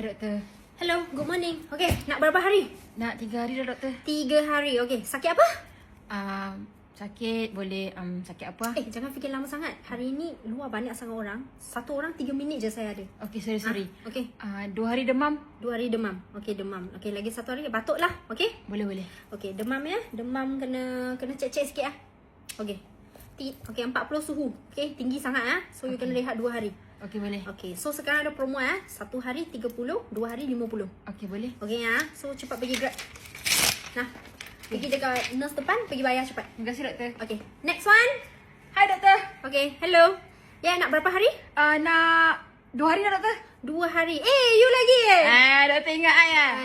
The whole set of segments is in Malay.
Doktor. Hello, good morning. Okay, nak berapa hari? Nak 3 hari dah doktor. 3 hari. Okay, sakit apa? Sakit boleh sakit apa? Jangan fikir lama sangat. Hari ni luar banyak sangat orang. Satu orang 3 minit je saya ada. Okey, sorry. Okay. 2 hari demam. 2 hari demam. Okay, demam. Okay, lagi 1 hari batuk lah. Okay? Boleh. Okay, demam ya. Demam kena cek sikit lah. Okay. Okay, 40 suhu. Okay, tinggi sangat ah. So, you kena rehat 2 hari. Okey, boleh. Okay, so sekarang ada promo 1 hari 30, 2 hari 50. Okey, boleh. Okay ya. So, cepat pergi grab. Nah, pergi dekat nurse depan, pergi bayar cepat. Terima kasih doktor. Okay, next one. Hai doktor. Okay, hello. Ya, nak berapa hari? Nak 2 hari dah doktor. 2 hari. You lagi Doktor ingat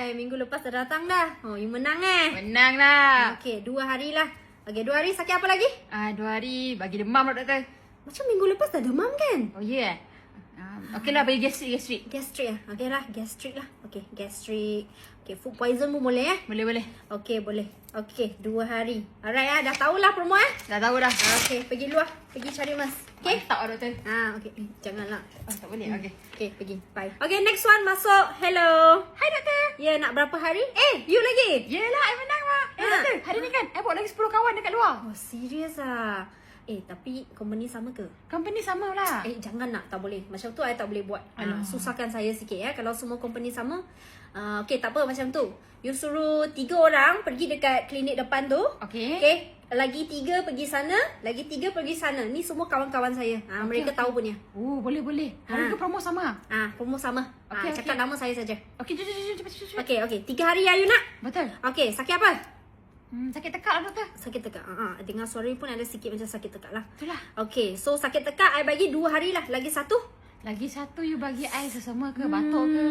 I minggu lepas dah datang dah. You menang Menang lah. Okay, 2 hari lah. Okay, 2 hari sakit apa lagi? 2 hari bagi demam lah doktor. Macam minggu lepas dah demam kan? Oh ya. Okey lah bagi gastrik. Gastric Okay lah, gastric lah. Okay, gastric. Okay, food poison pun boleh Boleh. Okay, boleh. Okay, 2 hari. Alright dah tahulah promo Dah tahu dah. Okay, pergi luar. Pergi cari mas. Okay? Tak lah doktor. Okay. Janganlah. Tak boleh. Okey. Okay, pergi. Bye. Okay, next one masuk. Hello. Hai doktor. Ya, nak berapa hari? You lagi? Yelah, I menang mak. Doktor, hari ni kan I bawa lagi 10 kawan dekat luar. Oh, serius ah? Tapi company sama ke? Company sama lah. Jangan nak. Tak boleh. Macam tu I tak boleh buat. Susahkan saya sikit kalau semua company sama. Okay, tak apa macam tu. You suruh 3 orang pergi dekat klinik depan tu. Okay. Okay. Lagi 3 pergi sana. Lagi 3 pergi sana. Ni semua kawan-kawan saya. Mereka tahu punya. Oh, boleh. Harga promo sama. Promo sama. Cakap nama saya saja. Okay, jom. Cepat. Okay. 3 hari you nak? Betul. Okay, sakit apa? Sakit tekak lah doktor. Sakit tekak. Dengar suara pun ada sikit macam sakit tekak lah. Itulah. Okay, so sakit tekak I bagi 2 hari lah. Lagi 1? Lagi 1 you bagi I sesama ke batuk ke?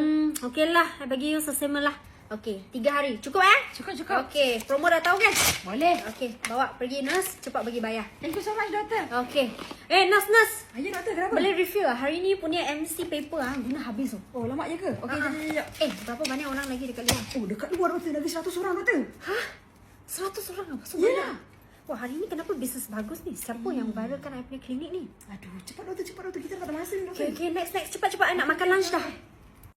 Okay lah, I bagi you sesama lah. Okay, 3 hari. Cukup Cukup. Okay, promo dah tahu kan? Boleh. Okay, bawa pergi nurse. Cepat bagi bayar. Thank you so much doktor. Okay. Nurse. Ya doktor, kenapa? Boleh review lah. Hari ni punya MC paper guna habis tu. Oh, lama je ke? Okay, jap. Berapa banyak orang lagi dekat luar? Oh, dekat luar doktor. Lagi 100 orang doktor. 100 orang apa? So Yelah. banyak. Wah, hari ni kenapa bisnes bagus ni? Siapa yang viralkan I punya klinik ni? Aduh, cepat doktor. Kita tak ada masa ni doktor. Okay, next. Cepat. I nak makan lunch dah.